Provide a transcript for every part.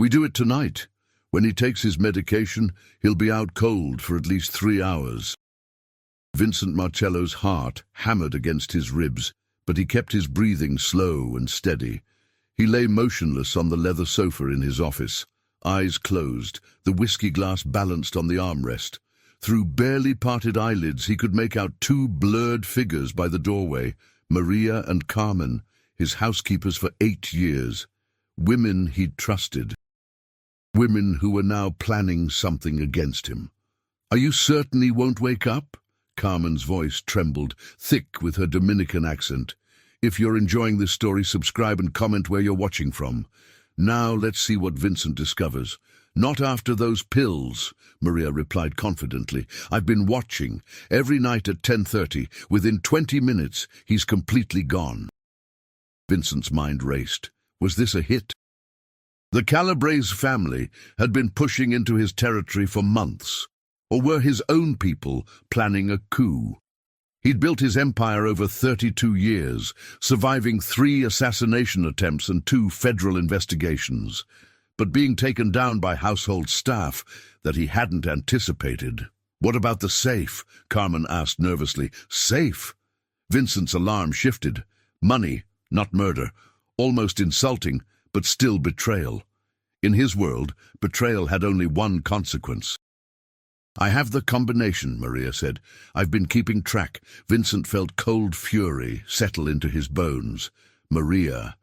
We do it tonight. When he takes his medication, he'll be out cold for at least 3 hours. Vincent Marcello's heart hammered against his ribs, but he kept his breathing slow and steady. He lay motionless on the leather sofa in his office, eyes closed, the whiskey glass balanced on the armrest. Through barely parted eyelids he could make out 2 blurred figures by the doorway, Maria and Carmen, his housekeepers for 8 years. Women he'd trusted. Women who were now planning something against him. "Are you certain he won't wake up?" Carmen's voice trembled, thick with her Dominican accent. "If you're enjoying this story, subscribe and comment where you're watching from. Now let's see what Vincent discovers." "Not after those pills," Maria replied confidently. "I've been watching. Every night at 10:30. Within 20 minutes, he's completely gone." Vincent's mind raced. Was this a hit? The Calabrese family had been pushing into his territory for months. Or were his own people planning a coup? He'd built his empire over 32 years, surviving 3 assassination attempts and 2 federal investigations, but being taken down by household staff that he hadn't anticipated. "What about the safe?" Carmen asked nervously. "Safe?" Vincent's alarm shifted. Money, not murder. Almost insulting, but still betrayal. In his world, betrayal had only one consequence. "I have the combination," Maria said. "I've been keeping track." Vincent felt cold fury settle into his bones. Maria,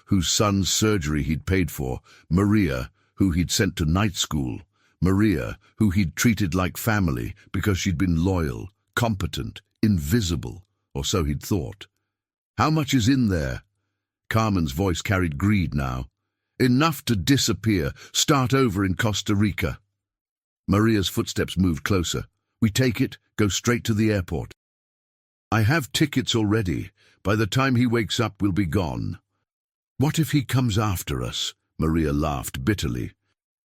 whose son's surgery he'd paid for. Maria, who he'd sent to night school. Maria, who he'd treated like family because she'd been loyal, competent, invisible, or so he'd thought. "How much is in there?" Carmen's voice carried greed now. "Enough to disappear, start over in Costa Rica." Maria's footsteps moved closer. "We take it, go straight to the airport." "I have tickets already. By the time he wakes up, we'll be gone." "What if he comes after us?" Maria laughed bitterly.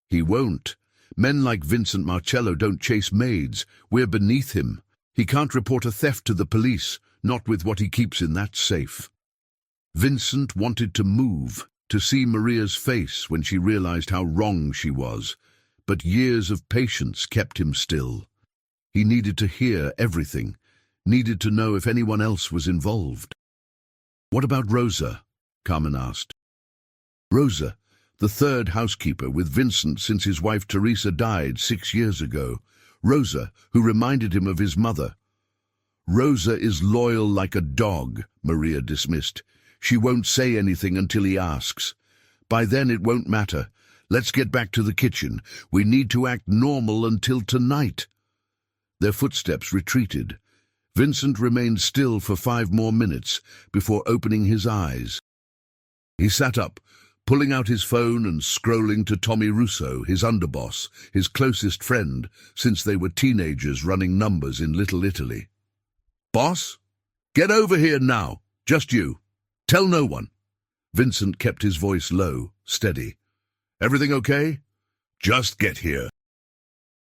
"He won't. Men like Vincent Marcello don't chase maids. We're beneath him. He can't report a theft to the police, not with what he keeps in that safe." Vincent wanted to move, to see Maria's face when she realized how wrong she was, but years of patience kept him still. He needed to hear everything, needed to know if anyone else was involved. "What about Rosa?" Carmen asked. Rosa, the 3rd housekeeper with Vincent since his wife Teresa died 6 years ago. Rosa, who reminded him of his mother. "Rosa is loyal like a dog," Maria dismissed. "She won't say anything until he asks. By then it won't matter. Let's get back to the kitchen. We need to act normal until tonight." Their footsteps retreated. Vincent remained still for 5 more minutes before opening his eyes. He sat up, pulling out his phone and scrolling to Tommy Russo, his underboss, his closest friend, since they were teenagers running numbers in Little Italy. "Boss? Get over here now. Just you. Tell no one." Vincent kept his voice low, steady. "Everything okay?" "Just get here."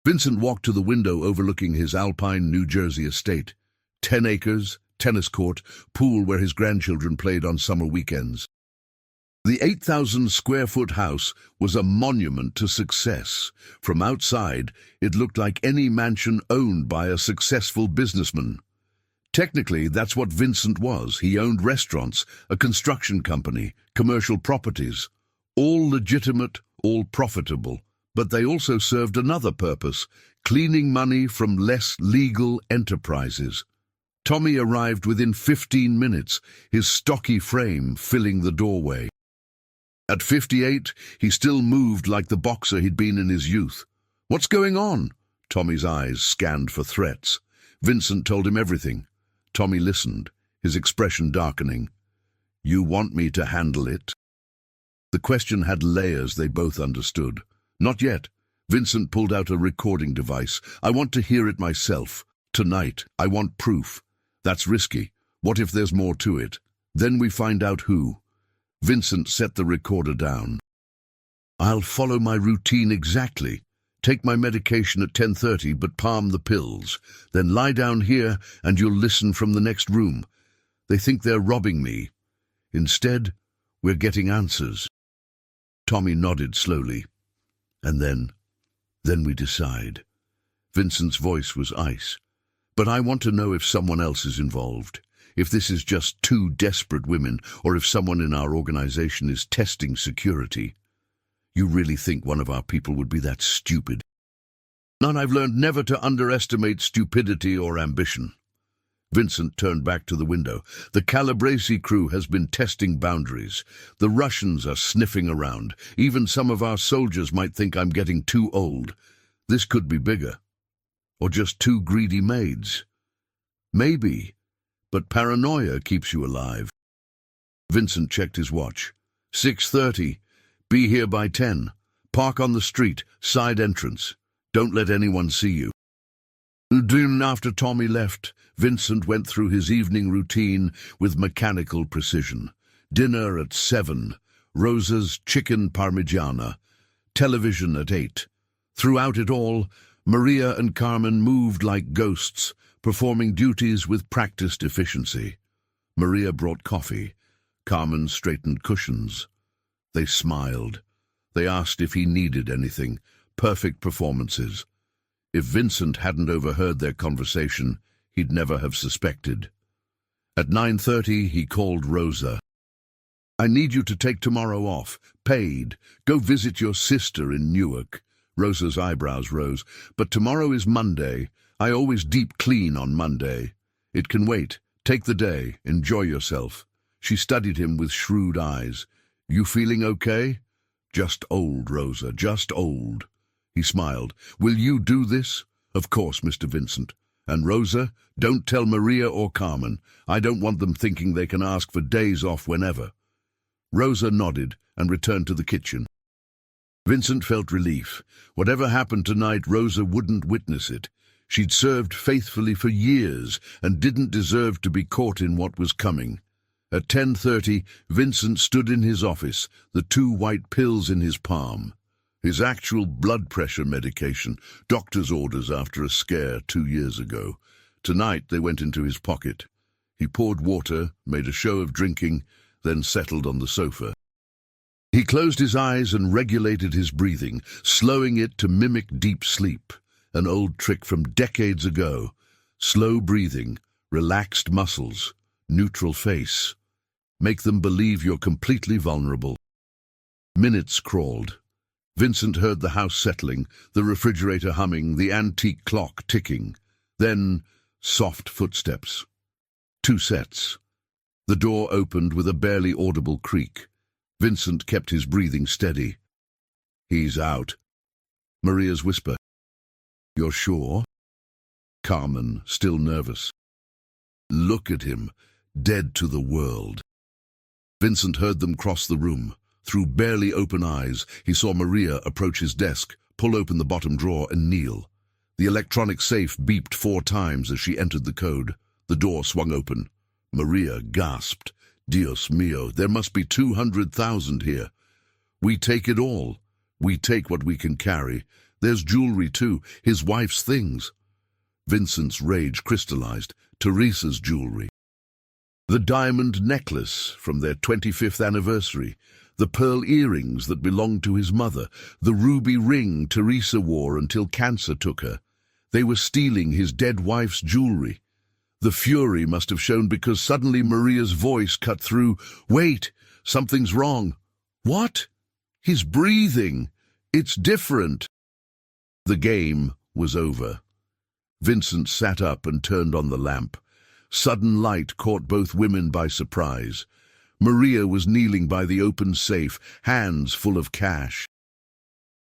Vincent walked to the window overlooking his Alpine, New Jersey estate. 10 acres, tennis court, pool where his grandchildren played on summer weekends. The 8,000-square-foot house was a monument to success. From outside, it looked like any mansion owned by a successful businessman. Technically, that's what Vincent was. He owned restaurants, a construction company, commercial properties. All legitimate, all profitable. But they also served another purpose, cleaning money from less legal enterprises. Tommy arrived within 15 minutes, his stocky frame filling the doorway. At 58, he still moved like the boxer he'd been in his youth. "What's going on?" Tommy's eyes scanned for threats. Vincent told him everything. Tommy listened, his expression darkening. "You want me to handle it?" The question had layers they both understood. "Not yet." Vincent pulled out a recording device. "I want to hear it myself. Tonight, I want proof. That's risky. What if there's more to it? Then we find out who." Vincent set the recorder down. "I'll follow my routine exactly. Take my medication at 10:30, but palm the pills. Then lie down here and you'll listen from the next room. They think they're robbing me. Instead, we're getting answers." Tommy nodded slowly. And then we decide. Vincent's voice was ice. But I want to know if someone else is involved. If this is just two desperate women, or if someone in our organization is testing security. You really think one of our people would be that stupid? None. I've learned never to underestimate stupidity or ambition. Vincent turned back to the window. The Calabrese crew has been testing boundaries. The Russians are sniffing around. Even some of our soldiers might think I'm getting too old. This could be bigger. Or just two greedy maids. Maybe, but paranoia keeps you alive. Vincent checked his watch. 6:30. Be here by 10. Park on the street, side entrance. Don't let anyone see you. After Tommy left, Vincent went through his evening routine with mechanical precision. Dinner at 7, Rosa's chicken parmigiana, television at 8. Throughout it all, Maria and Carmen moved like ghosts, performing duties with practiced efficiency. Maria brought coffee. Carmen straightened cushions. They smiled. They asked if he needed anything. Perfect performances. If Vincent hadn't overheard their conversation, he'd never have suspected. At 9:30, he called Rosa. I need you to take tomorrow off, paid. Go visit your sister in Newark. Rosa's eyebrows rose. But tomorrow is Monday. I always deep clean on Monday. It can wait. Take the day. Enjoy yourself. She studied him with shrewd eyes. You feeling okay? Just old, Rosa, just old. He smiled. Will you do this? Of course, Mr. Vincent. And Rosa, don't tell Maria or Carmen. I don't want them thinking they can ask for days off whenever. Rosa nodded and returned to the kitchen. Vincent felt relief. Whatever happened tonight, Rosa wouldn't witness it. She'd served faithfully for years and didn't deserve to be caught in what was coming. At 10:30, Vincent stood in his office, the two white pills in his palm. His actual blood pressure medication, doctor's orders after a scare 2 years ago. Tonight they went into his pocket. He poured water, made a show of drinking, then settled on the sofa. He closed his eyes and regulated his breathing, slowing it to mimic deep sleep, an old trick from decades ago. Slow breathing, relaxed muscles, neutral face. Make them believe you're completely vulnerable. Minutes crawled. Vincent heard the house settling, the refrigerator humming, the antique clock ticking. Then, soft footsteps. 2 sets. The door opened with a barely audible creak. Vincent kept his breathing steady. He's out. Maria's whisper. You're sure? Carmen, still nervous. Look at him, dead to the world. Vincent heard them cross the room. Through barely open eyes, he saw Maria approach his desk, pull open the bottom drawer and kneel. The electronic safe beeped 4 times as she entered the code. The door swung open. Maria gasped. Dios mío, there must be 200,000 here. We take it all. We take what we can carry. There's jewelry too, his wife's things. Vincent's rage crystallized. Teresa's jewelry. The diamond necklace from their 25th anniversary. The pearl earrings that belonged to his mother, the ruby ring Teresa wore until cancer took her. They were stealing his dead wife's jewelry. The fury must have shown because suddenly Maria's voice cut through. Wait, something's wrong. What? He's breathing. It's different. The game was over. Vincent sat up and turned on the lamp. Sudden light caught both women by surprise. Maria was kneeling by the open safe, hands full of cash.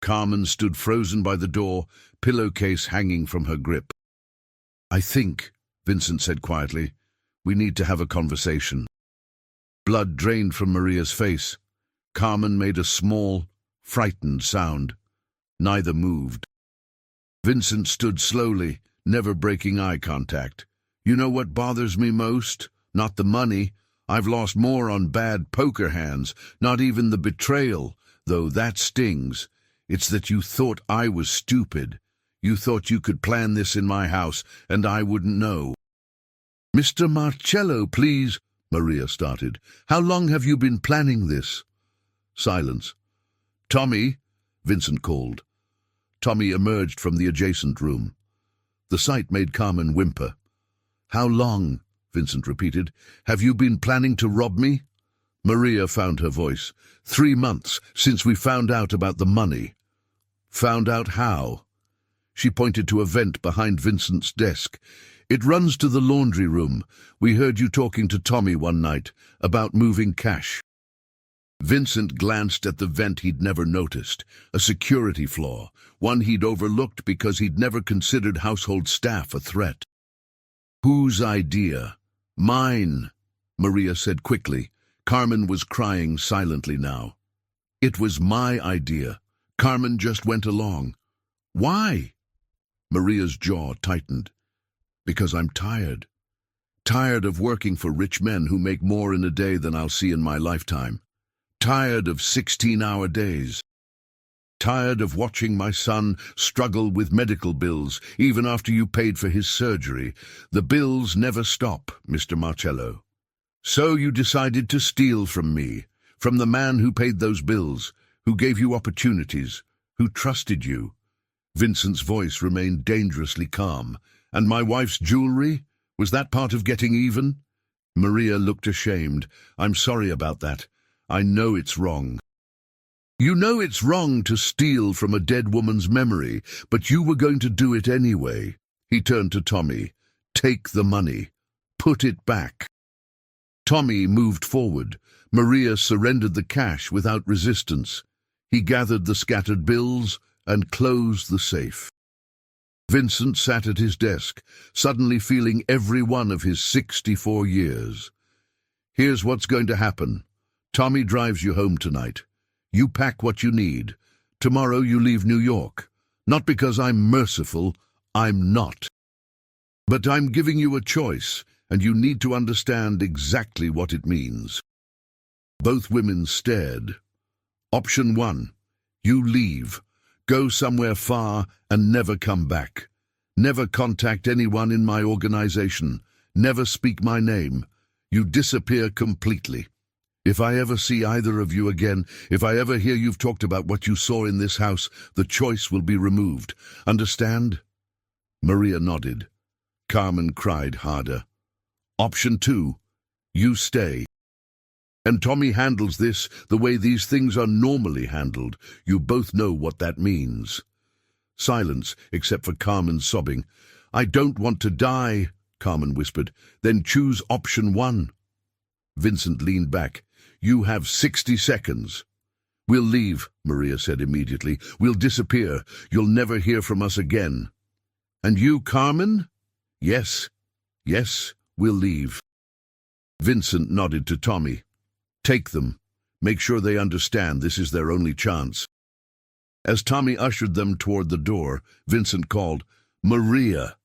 Carmen stood frozen by the door, pillowcase hanging from her grip. I think, Vincent said quietly, we need to have a conversation. Blood drained from Maria's face. Carmen made a small, frightened sound. Neither moved. Vincent stood slowly, never breaking eye contact. You know what bothers me most? Not the money. I've lost more on bad poker hands, not even the betrayal, though that stings. It's that you thought I was stupid. You thought you could plan this in my house, and I wouldn't know. Mr. Marcello, please, Maria started. How long have you been planning this? Silence. Tommy, Vincent called. Tommy emerged from the adjacent room. The sight made Carmen whimper. "How long," Vincent repeated, "have you been planning to rob me?" Maria found her voice. 3 months since we found out about the money." "Found out how?" She pointed to a vent behind Vincent's desk. "It runs to the laundry room. We heard you talking to Tommy one night about moving cash." Vincent glanced at the vent he'd never noticed, a security flaw, one he'd overlooked because he'd never considered household staff a threat. "Whose idea?" "Mine," Maria said quickly. Carmen was crying silently now. "It was my idea. Carmen just went along." "Why?" Maria's jaw tightened. "Because I'm tired. Tired of working for rich men who make more in a day than I'll see in my lifetime. Tired of 16-hour days. Tired of watching my son struggle with medical bills even after you paid for his surgery. The bills never stop, Mr. Marcello. So you decided to steal from me, from the man who paid those bills, who gave you opportunities, who trusted you." Vincent's voice remained dangerously calm. "And my wife's jewelry? Was that part of getting even?" Maria looked ashamed. "I'm sorry about that. I know it's wrong." "You know it's wrong to steal from a dead woman's memory, but you were going to do it anyway." He turned to Tommy. "Take the money. Put it back." Tommy moved forward. Maria surrendered the cash without resistance. He gathered the scattered bills and closed the safe. Vincent sat at his desk, suddenly feeling every one of his 64 years. "Here's what's going to happen. Tommy drives you home tonight. You pack what you need. Tomorrow you leave New York. Not because I'm merciful, I'm not. But I'm giving you a choice, and you need to understand exactly what it means." Both women stared. Option 1. You leave. Go somewhere far and never come back. Never contact anyone in my organization. Never speak my name. You disappear completely. If I ever see either of you again, if I ever hear you've talked about what you saw in this house, the choice will be removed. Understand? Maria nodded. Carmen cried harder. Option 2. You stay. And Tommy handles this the way these things are normally handled. You both know what that means. Silence, except for Carmen sobbing. "I don't want to die," Carmen whispered. "Then choose option 1. Vincent leaned back. "You have 60 seconds. "We'll leave," Maria said immediately. "We'll disappear. You'll never hear from us again." "And you, Carmen?" Yes, we'll leave." Vincent nodded to Tommy. "Take them. Make sure they understand this is their only chance." As Tommy ushered them toward the door, Vincent called, "Maria."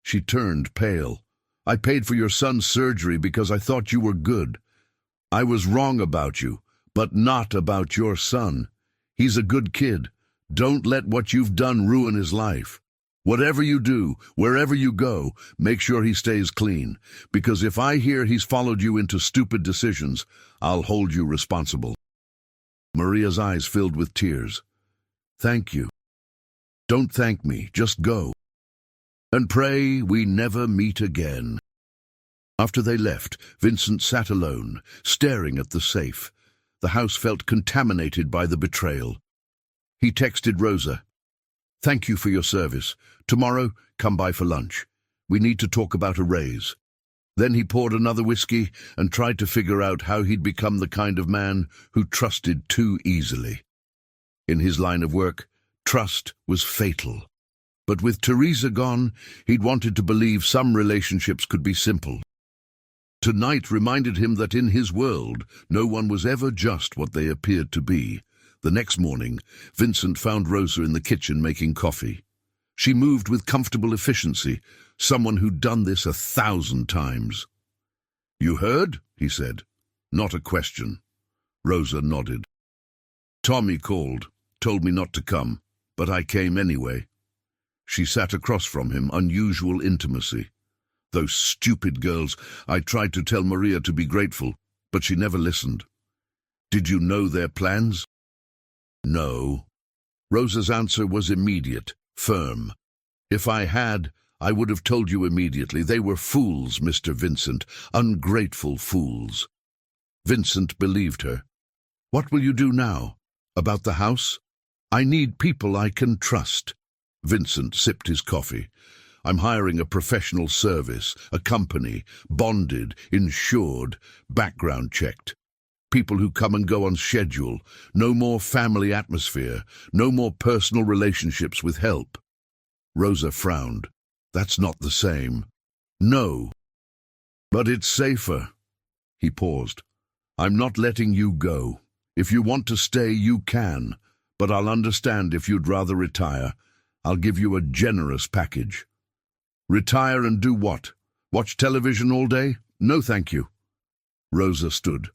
She turned pale. "I paid for your son's surgery because I thought you were good. I was wrong about you, but not about your son. He's a good kid. Don't let what you've done ruin his life. Whatever you do, wherever you go, make sure he stays clean, because if I hear he's followed you into stupid decisions, I'll hold you responsible." Maria's eyes filled with tears. "Thank you." "Don't thank me, just go. And pray we never meet again." After they left, Vincent sat alone, staring at the safe. The house felt contaminated by the betrayal. He texted Rosa. "Thank you for your service. Tomorrow, come by for lunch. We need to talk about a raise." Then he poured another whiskey and tried to figure out how he'd become the kind of man who trusted too easily. In his line of work, trust was fatal. But with Teresa gone, he'd wanted to believe some relationships could be simple. Tonight reminded him that in his world, no one was ever just what they appeared to be. The next morning, Vincent found Rosa in the kitchen making coffee. She moved with comfortable efficiency, someone who'd done this 1,000 times. "You heard?" he said. "Not a question." Rosa nodded. "Tommy called, told me not to come, but I came anyway." She sat across from him, unusual intimacy. "Those stupid girls. I tried to tell Maria to be grateful, but she never listened." "Did you know their plans?" No. Rosa's answer was immediate, firm. If I had, I would have told you immediately. They were fools, Mr. Vincent, ungrateful fools. Vincent believed her. What will you do now? About the house? I need people I can trust. Vincent sipped his coffee. I'm hiring a professional service, a company, bonded, insured, background checked. People who come and go on schedule, no more family atmosphere, no more personal relationships with help. Rosa frowned. That's not the same. No. But it's safer. He paused. I'm not letting you go. If you want to stay, you can, but I'll understand if you'd rather retire. I'll give you a generous package. Retire and do what? Watch television all day? No, thank you. Rosa stood.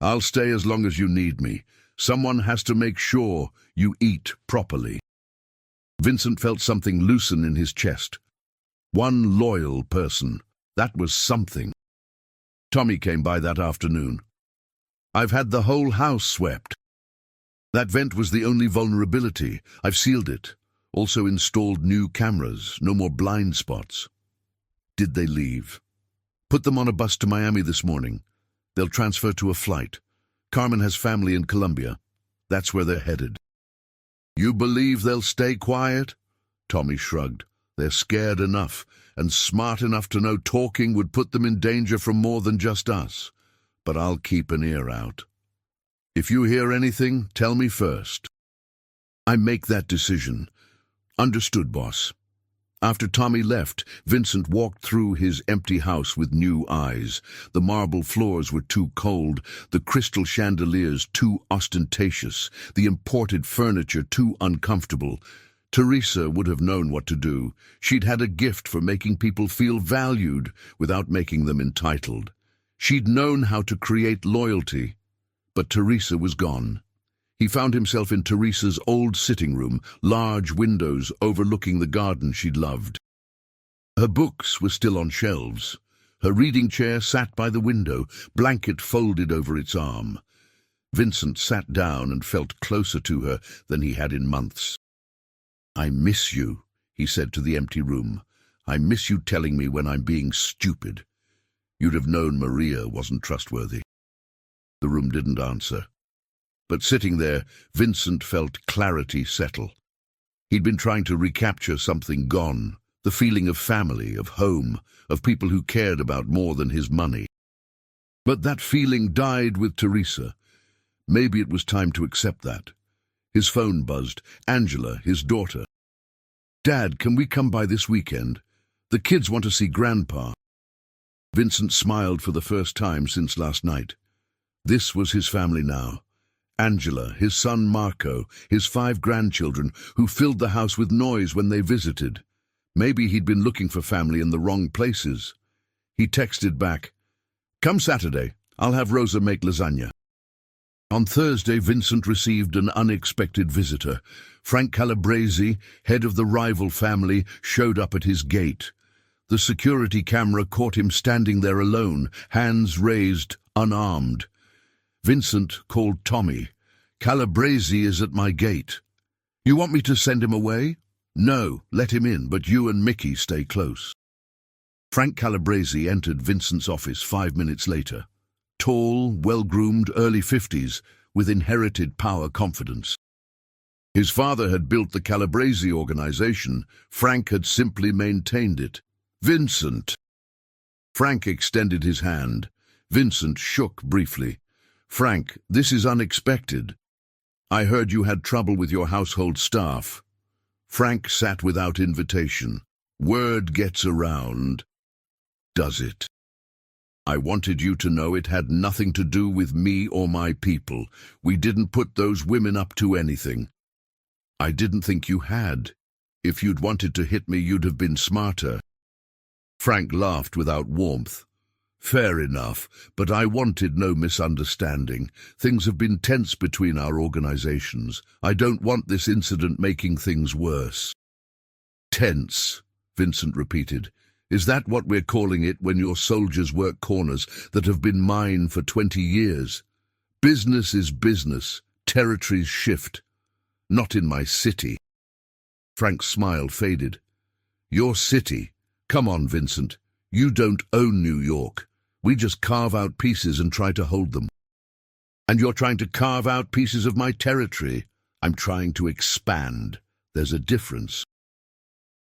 I'll stay as long as you need me. Someone has to make sure you eat properly. Vincent felt something loosen in his chest. One loyal person. That was something. Tommy came by that afternoon. I've had the whole house swept. That vent was the only vulnerability. I've sealed it. Also installed new cameras. No more blind spots. Did they leave? Put them on a bus to Miami this morning. They'll transfer to a flight. Carmen has family in Colombia. That's where they're headed. You believe they'll stay quiet? Tommy shrugged. They're scared enough and smart enough to know talking would put them in danger from more than just us. But I'll keep an ear out. If you hear anything, tell me first. I make that decision. Understood, boss. After Tommy left, Vincent walked through his empty house with new eyes. The marble floors were too cold, the crystal chandeliers too ostentatious, the imported furniture too uncomfortable. Teresa would have known what to do. She'd had a gift for making people feel valued without making them entitled. She'd known how to create loyalty, but Teresa was gone. He found himself in Teresa's old sitting room, large windows overlooking the garden she'd loved. Her books were still on shelves. Her reading chair sat by the window, blanket folded over its arm. Vincent sat down and felt closer to her than he had in months. I miss you, he said to the empty room. I miss you telling me when I'm being stupid. You'd have known Maria wasn't trustworthy. The room didn't answer. But sitting there, Vincent felt clarity settle. He'd been trying to recapture something gone, the feeling of family, of home, of people who cared about more than his money. But that feeling died with Teresa. Maybe it was time to accept that. His phone buzzed. Angela, his daughter. Dad, can we come by this weekend? The kids want to see Grandpa. Vincent smiled for the first time since last night. This was his family now. Angela, his son Marco, his 5 grandchildren, who filled the house with noise when they visited. Maybe he'd been looking for family in the wrong places. He texted back, "Come Saturday, I'll have Rosa make lasagna." On Thursday, Vincent received an unexpected visitor. Frank Calabrese, head of the rival family, showed up at his gate. The security camera caught him standing there alone, hands raised, unarmed. Vincent called Tommy. "Calabrese is at my gate. You want me to send him away?" "No, let him in, but you and Mickey stay close." Frank Calabrese entered Vincent's office 5 minutes later. Tall, well-groomed, early 50s, with inherited power confidence. His father had built the Calabrese organization. Frank had simply maintained it. "Vincent." Frank extended his hand. Vincent shook briefly. "Frank, this is unexpected. I heard you had trouble with your household staff." Frank sat without invitation. "Word gets around." "Does it?" "I wanted you to know it had nothing to do with me or my people. We didn't put those women up to anything." "I didn't think you had. If you'd wanted to hit me, you'd have been smarter." Frank laughed without warmth. "Fair enough, but I wanted no misunderstanding. Things have been tense between our organizations. I don't want this incident making things worse." "Tense," Vincent repeated. "Is that what we're calling it when your soldiers work corners that have been mine for 20 years? Business is business. Territories shift. Not in my city. Frank's smile faded. Your city? Come on, Vincent. You don't own New York. We just carve out pieces and try to hold them. And you're trying to carve out pieces of my territory. I'm trying to expand. There's a difference.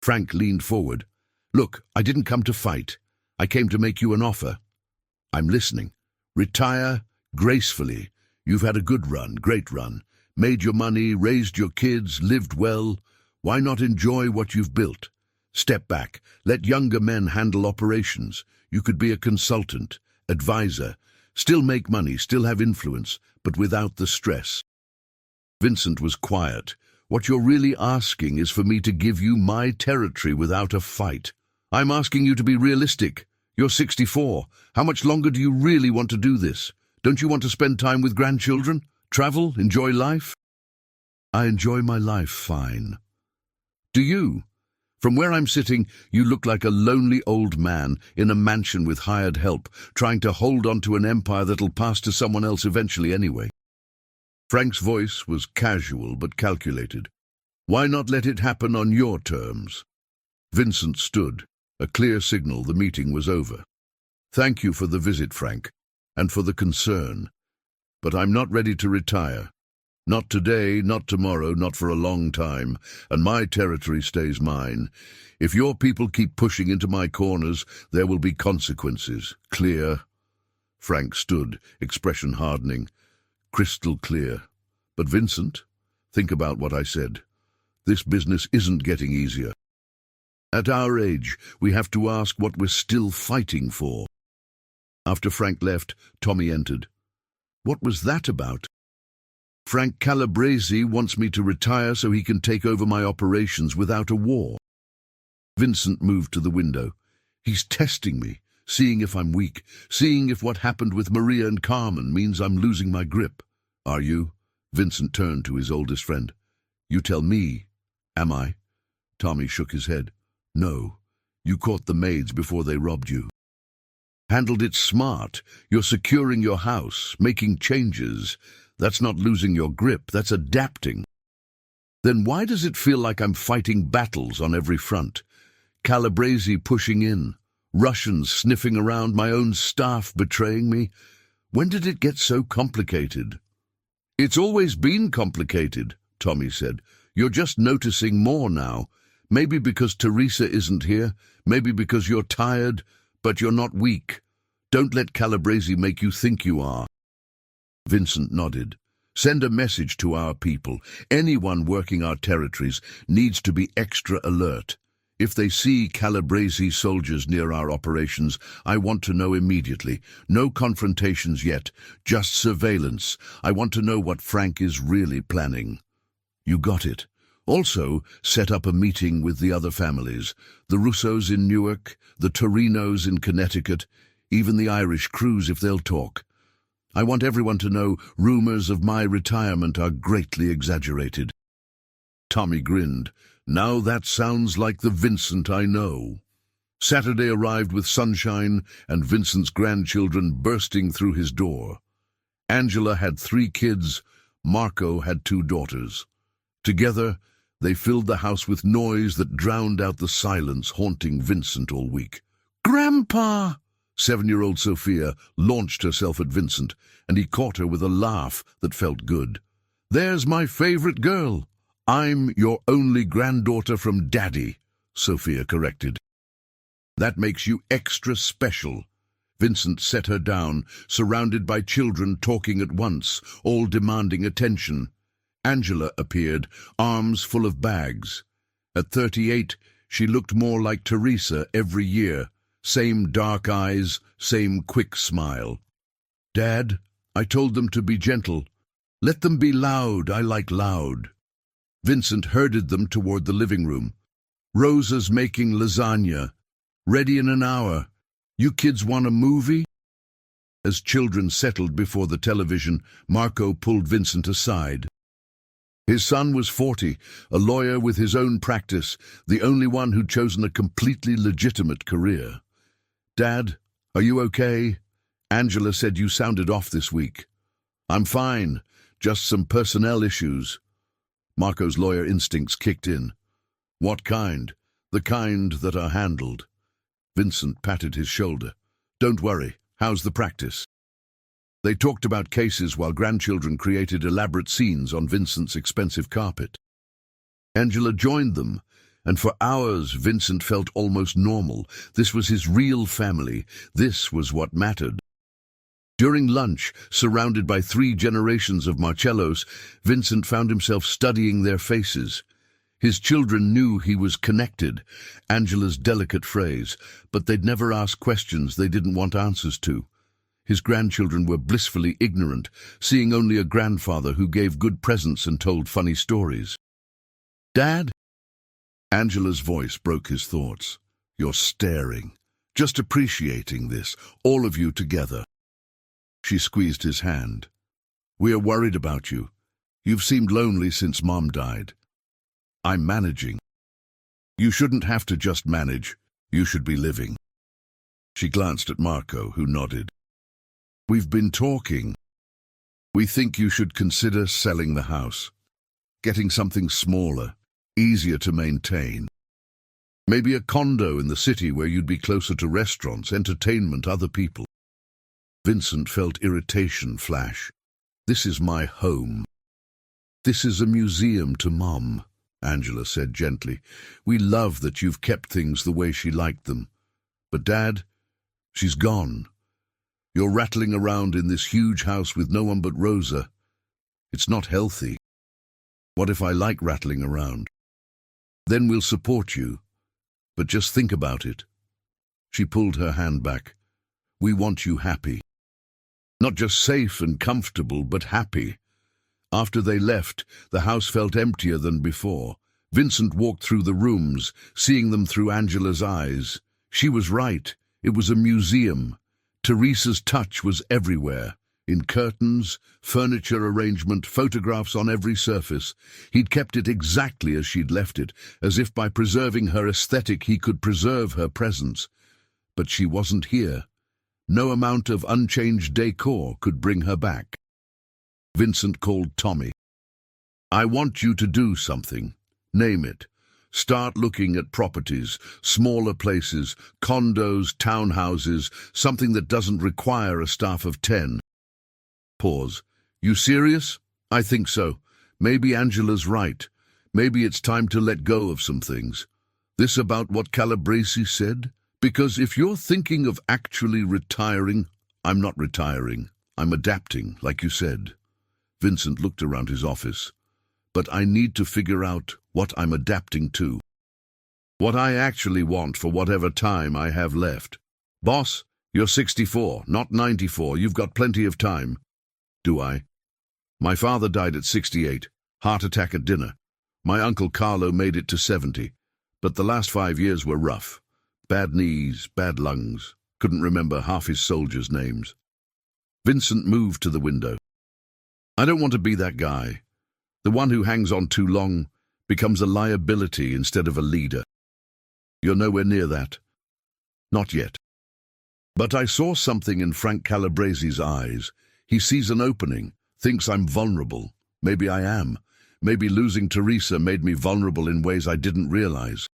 Frank leaned forward. Look, I didn't come to fight. I came to make you an offer. I'm listening. Retire gracefully. You've had a good run, great run. Made your money, raised your kids, lived well. Why not enjoy what you've built? Step back. Let younger men handle operations. You could be a consultant, advisor, still make money, still have influence, but without the stress. Vincent was quiet. What you're really asking is for me to give you my territory without a fight. I'm asking you to be realistic. You're 64. How much longer do you really want to do this? Don't you want to spend time with grandchildren? Travel? Enjoy life? I enjoy my life fine. Do you? From where I'm sitting, you look like a lonely old man in a mansion with hired help, trying to hold on to an empire that'll pass to someone else eventually anyway. Frank's voice was casual but calculated. Why not let it happen on your terms? Vincent stood, a clear signal the meeting was over. Thank you for the visit, Frank, and for the concern. But I'm not ready to retire. Not today, not tomorrow, not for a long time, and my territory stays mine. If your people keep pushing into my corners, there will be consequences. Clear? Frank stood, expression hardening. Crystal clear. But Vincent, think about what I said. This business isn't getting easier. At our age, we have to ask what we're still fighting for. After Frank left, Tommy entered. What was that about? Frank Calabrese wants me to retire so he can take over my operations without a war. Vincent moved to the window. He's testing me, seeing if I'm weak, seeing if what happened with Maria and Carmen means I'm losing my grip. Are you? Vincent turned to his oldest friend. You tell me. Am I? Tommy shook his head. No. You caught the maids before they robbed you. Handled it smart. You're securing your house, making changes. That's not losing your grip, that's adapting. Then why does it feel like I'm fighting battles on every front? Calabrese pushing in, Russians sniffing around, my own staff betraying me. When did it get so complicated? It's always been complicated, Tommy said. You're just noticing more now. Maybe because Teresa isn't here, maybe because you're tired, but you're not weak. Don't let Calabrese make you think you are. Vincent nodded. Send a message to our people. Anyone working our territories needs to be extra alert. If they see Calabrese soldiers near our operations, I want to know immediately. No confrontations yet, just surveillance. I want to know what Frank is really planning. You got it. Also, set up a meeting with the other families. The Russos in Newark, the Torinos in Connecticut, even the Irish crews if they'll talk. I want everyone to know rumors of my retirement are greatly exaggerated. Tommy grinned. Now that sounds like the Vincent I know. Saturday arrived with sunshine and Vincent's grandchildren bursting through his door. Angela had 3 kids, Marco had 2 daughters. Together, they filled the house with noise that drowned out the silence haunting Vincent all week. Grandpa! 7-year-old Sophia launched herself at Vincent, and he caught her with a laugh that felt good. There's my favorite girl. I'm your only granddaughter from Daddy, Sophia corrected. That makes you extra special. Vincent set her down, surrounded by children talking at once, all demanding attention. Angela appeared, arms full of bags. At 38, she looked more like Teresa every year. Same dark eyes, same quick smile. Dad, I told them to be gentle. Let them be loud, I like loud. Vincent herded them toward the living room. Rosa's making lasagna. Ready in an hour. You kids want a movie? As children settled before the television, Marco pulled Vincent aside. His son was 40, a lawyer with his own practice, the only one who'd chosen a completely legitimate career. Dad, are you okay? Angela said you sounded off this week. I'm fine. Just some personnel issues. Marco's lawyer instincts kicked in. What kind? The kind that are handled. Vincent patted his shoulder. Don't worry, how's the practice? They talked about cases while grandchildren created elaborate scenes on Vincent's expensive carpet. Angela joined them, and for hours Vincent felt almost normal. This was his real family. This was what mattered. During lunch, surrounded by 3 generations of Marcellos, Vincent found himself studying their faces. His children knew he was connected, Angela's delicate phrase, but they'd never ask questions they didn't want answers to. His grandchildren were blissfully ignorant, seeing only a grandfather who gave good presents and told funny stories. Dad? Angela's voice broke his thoughts. You're staring, just appreciating this, all of you together. She squeezed his hand. We are worried about you. You've seemed lonely since Mom died. I'm managing. You shouldn't have to just manage. You should be living. She glanced at Marco, who nodded. We've been talking. We think you should consider selling the house. Getting something smaller, easier to maintain. Maybe a condo in the city where you'd be closer to restaurants, entertainment, other people. Vincent felt irritation flash. This is my home. This is a museum to Mom, Angela said gently. We love that you've kept things the way she liked them. But Dad, she's gone. You're rattling around in this huge house with no one but Rosa. It's not healthy. What if I like rattling around? Then we'll support you. But just think about it. She pulled her hand back. We want you happy. Not just safe and comfortable, but happy. After they left, the house felt emptier than before. Vincent walked through the rooms, seeing them through Angela's eyes. She was right. It was a museum. Teresa's touch was everywhere. In curtains, furniture arrangement, photographs on every surface. He'd kept it exactly as she'd left it, as if by preserving her aesthetic he could preserve her presence. But she wasn't here. No amount of unchanged decor could bring her back. Vincent called Tommy. I want you to do something. Name it. Start looking at properties, smaller places, condos, townhouses, something that doesn't require a staff of 10. Pause. You serious? I think so. Maybe Angela's right. Maybe it's time to let go of some things. This about what Calabresi said? Because if you're thinking of actually retiring, I'm not retiring. I'm adapting, like you said. Vincent looked around his office. But I need to figure out what I'm adapting to. What I actually want for whatever time I have left. Boss, you're 64, not 94. You've got plenty of time. Do I? My father died at 68, heart attack at dinner. My uncle Carlo made it to 70. But the last 5 years were rough. Bad knees, bad lungs. Couldn't remember half his soldiers' names. Vincent moved to the window. I don't want to be that guy. The one who hangs on too long becomes a liability instead of a leader. You're nowhere near that. Not yet. But I saw something in Frank Calabresi's eyes. He sees an opening, thinks I'm vulnerable. Maybe I am. Maybe losing Teresa made me vulnerable in ways I didn't realize.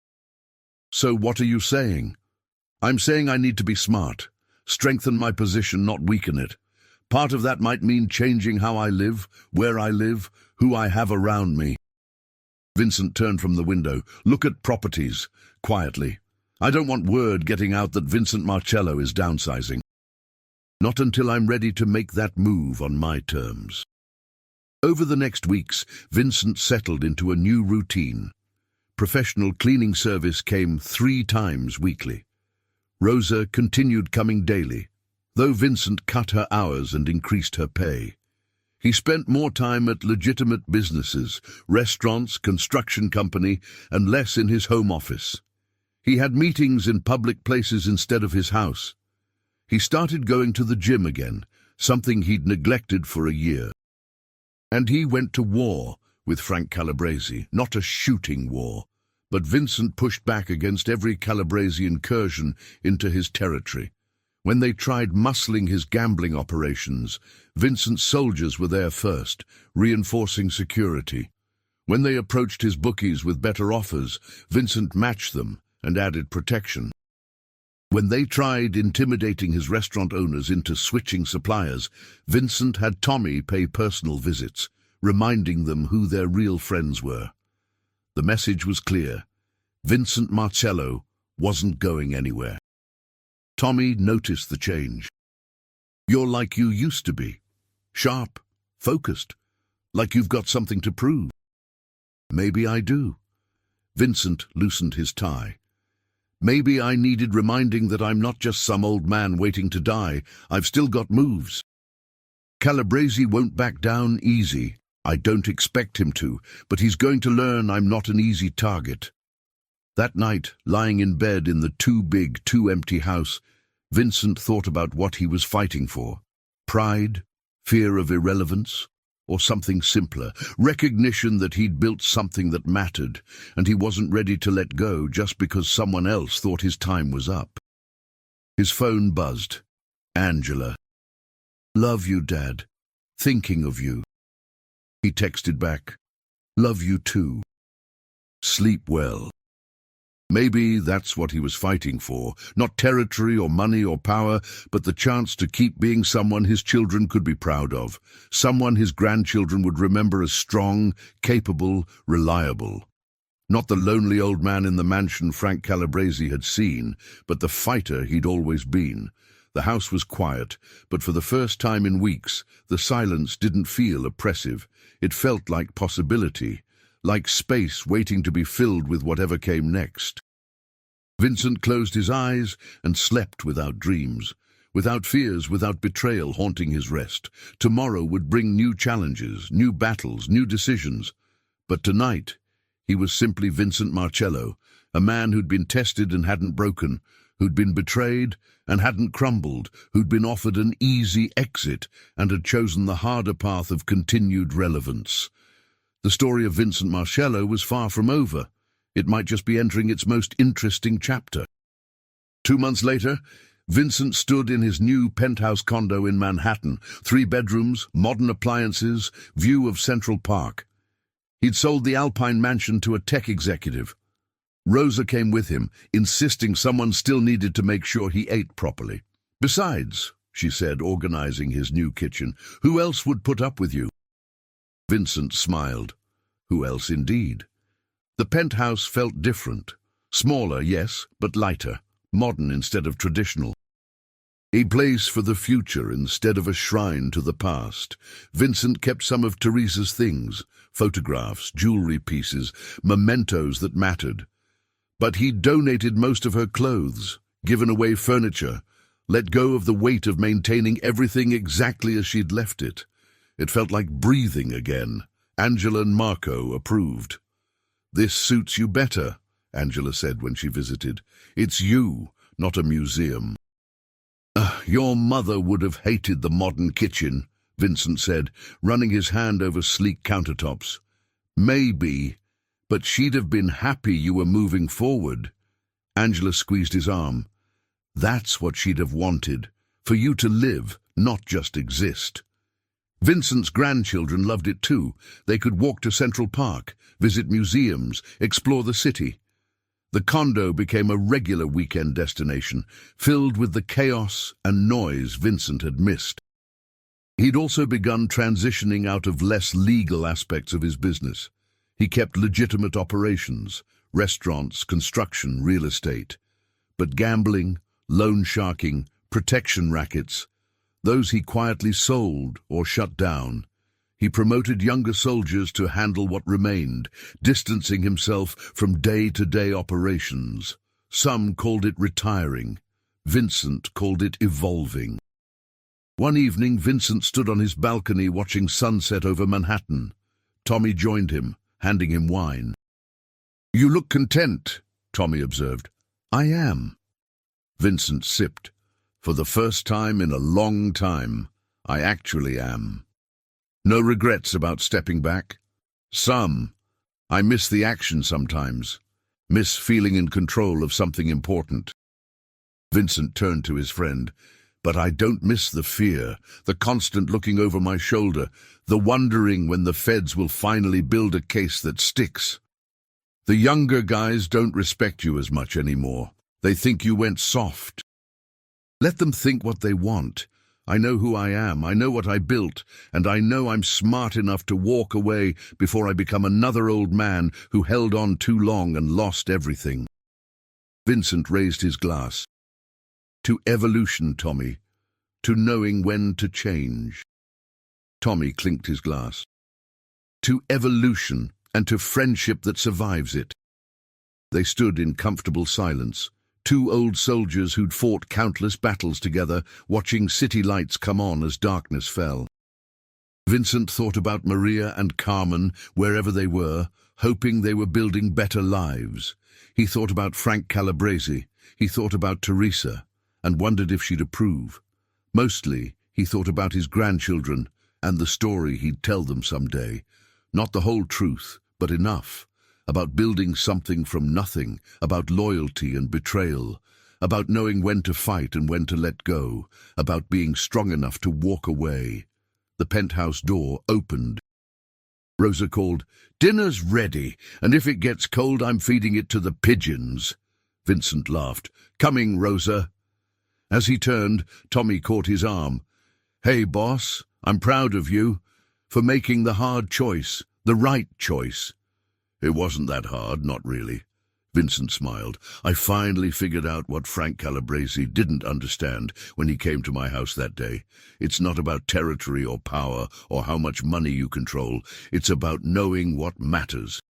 So what are you saying? I'm saying I need to be smart, strengthen my position, not weaken it. Part of that might mean changing how I live, where I live, who I have around me. Vincent turned from the window. Look at properties, quietly. I don't want word getting out that Vincent Marcello is downsizing. Not until I'm ready to make that move on my terms. Over the next weeks, Vincent settled into a new routine. Professional cleaning service came 3 times weekly. Rosa continued coming daily, though Vincent cut her hours and increased her pay. He spent more time at legitimate businesses, restaurants, construction company, and less in his home office. He had meetings in public places instead of his house. He started going to the gym again, something he'd neglected for a year. And he went to war with Frank Calabresi, not a shooting war, but Vincent pushed back against every Calabresi incursion into his territory. When they tried muscling his gambling operations, Vincent's soldiers were there first, reinforcing security. When they approached his bookies with better offers, Vincent matched them and added protection. When they tried intimidating his restaurant owners into switching suppliers, Vincent had Tommy pay personal visits, reminding them who their real friends were. The message was clear. Vincent Marcello wasn't going anywhere. Tommy noticed the change. "You're like you used to be. Sharp, focused, like you've got something to prove." "Maybe I do." Vincent loosened his tie. "Maybe I needed reminding that I'm not just some old man waiting to die. I've still got moves." "Calabrese won't back down easy. I don't expect him to, but he's going to learn I'm not an easy target." That night, lying in bed in the too big, too empty house, Vincent thought about what he was fighting for. Pride, fear of irrelevance, or something simpler, recognition that he'd built something that mattered, and he wasn't ready to let go just because someone else thought his time was up. His phone buzzed. "Angela. Love you, Dad. Thinking of you." He texted back, "Love you too. Sleep well." Maybe that's what he was fighting for, not territory or money or power, but the chance to keep being someone his children could be proud of, someone his grandchildren would remember as strong, capable, reliable. Not the lonely old man in the mansion Frank Calabrese had seen, but the fighter he'd always been. The house was quiet, but for the first time in weeks, the silence didn't feel oppressive. It felt like possibility, like space waiting to be filled with whatever came next. Vincent closed his eyes and slept without dreams, without fears, without betrayal haunting his rest. Tomorrow would bring new challenges, new battles, new decisions. But tonight, he was simply Vincent Marcello, a man who'd been tested and hadn't broken, who'd been betrayed and hadn't crumbled, who'd been offered an easy exit and had chosen the harder path of continued relevance. The story of Vincent Marcello was far from over. It might just be entering its most interesting chapter. 2 months later, Vincent stood in his new penthouse condo in Manhattan, 3 bedrooms, modern appliances, view of Central Park. He'd sold the Alpine mansion to a tech executive. Rosa came with him, insisting someone still needed to make sure he ate properly. "Besides," she said, organizing his new kitchen, "who else would put up with you?" Vincent smiled. Who else indeed? The penthouse felt different. Smaller, yes, but lighter. Modern instead of traditional. A place for the future instead of a shrine to the past. Vincent kept some of Teresa's things, photographs, jewelry pieces, mementos that mattered. But he donated most of her clothes, given away furniture, let go of the weight of maintaining everything exactly as she'd left it. It felt like breathing again. Angela and Marco approved. "This suits you better," Angela said when she visited. "It's you, not a museum." Your mother would have hated the modern kitchen," Vincent said, running his hand over sleek countertops. "Maybe, but she'd have been happy you were moving forward." Angela squeezed his arm. "That's what she'd have wanted, for you to live, not just exist." Vincent's grandchildren loved it too. They could walk to Central Park, visit museums, explore the city. The condo became a regular weekend destination, filled with the chaos and noise Vincent had missed. He'd also begun transitioning out of less legal aspects of his business. He kept legitimate operations, restaurants, construction, real estate. But gambling, loan sharking, protection rackets, those he quietly sold or shut down. He promoted younger soldiers to handle what remained, distancing himself from day-to-day operations. Some called it retiring. Vincent called it evolving. One evening, Vincent stood on his balcony watching sunset over Manhattan. Tommy joined him, handing him wine. "You look content," Tommy observed. "I am." Vincent sipped. "For the first time in a long time, I actually am." "No regrets about stepping back?" "Some. I miss the action sometimes. Miss feeling in control of something important." Vincent turned to his friend. But I don't miss the fear, the constant looking over my shoulder, the wondering when the feds will finally build a case that sticks. The younger guys don't respect you as much anymore. They think you went soft. Let them think what they want. I know who I am, I know what I built, and I know I'm smart enough to walk away before I become another old man who held on too long and lost everything. Vincent raised his glass. To evolution, Tommy. To knowing when to change. Tommy clinked his glass. To evolution, and to friendship that survives it. They stood in comfortable silence, two old soldiers who'd fought countless battles together, watching city lights come on as darkness fell. Vincent thought about Maria and Carmen wherever they were, hoping they were building better lives. He thought about Frank Calabrese, he thought about Teresa, and wondered if she'd approve. Mostly, he thought about his grandchildren and the story he'd tell them someday. Not the whole truth, but enough. About building something from nothing, about loyalty and betrayal, about knowing when to fight and when to let go, about being strong enough to walk away. The penthouse door opened. Rosa called, "Dinner's ready, and if it gets cold, I'm feeding it to the pigeons." Vincent laughed. "Coming, Rosa." As he turned, Tommy caught his arm. "Hey, boss, I'm proud of you for making the hard choice, the right choice." "It wasn't that hard, not really." Vincent smiled. "I finally figured out what Frank Calabrese didn't understand when he came to my house that day. It's not about territory or power or how much money you control. It's about knowing what matters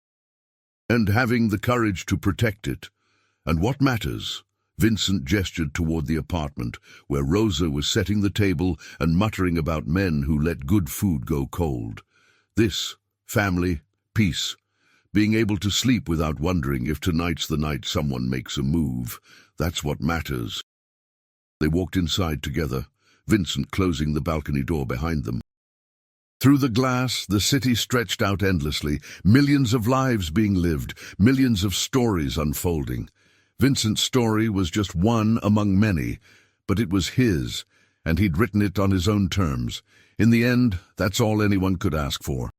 and having the courage to protect it. And what matters?" Vincent gestured toward the apartment, where Rosa was setting the table and muttering about men who let good food go cold. "This, family, peace. Being able to sleep without wondering if tonight's the night someone makes a move. That's what matters." They walked inside together, Vincent closing the balcony door behind them. Through the glass, the city stretched out endlessly, millions of lives being lived, millions of stories unfolding. Vincent's story was just one among many, but it was his, and he'd written it on his own terms. In the end, that's all anyone could ask for.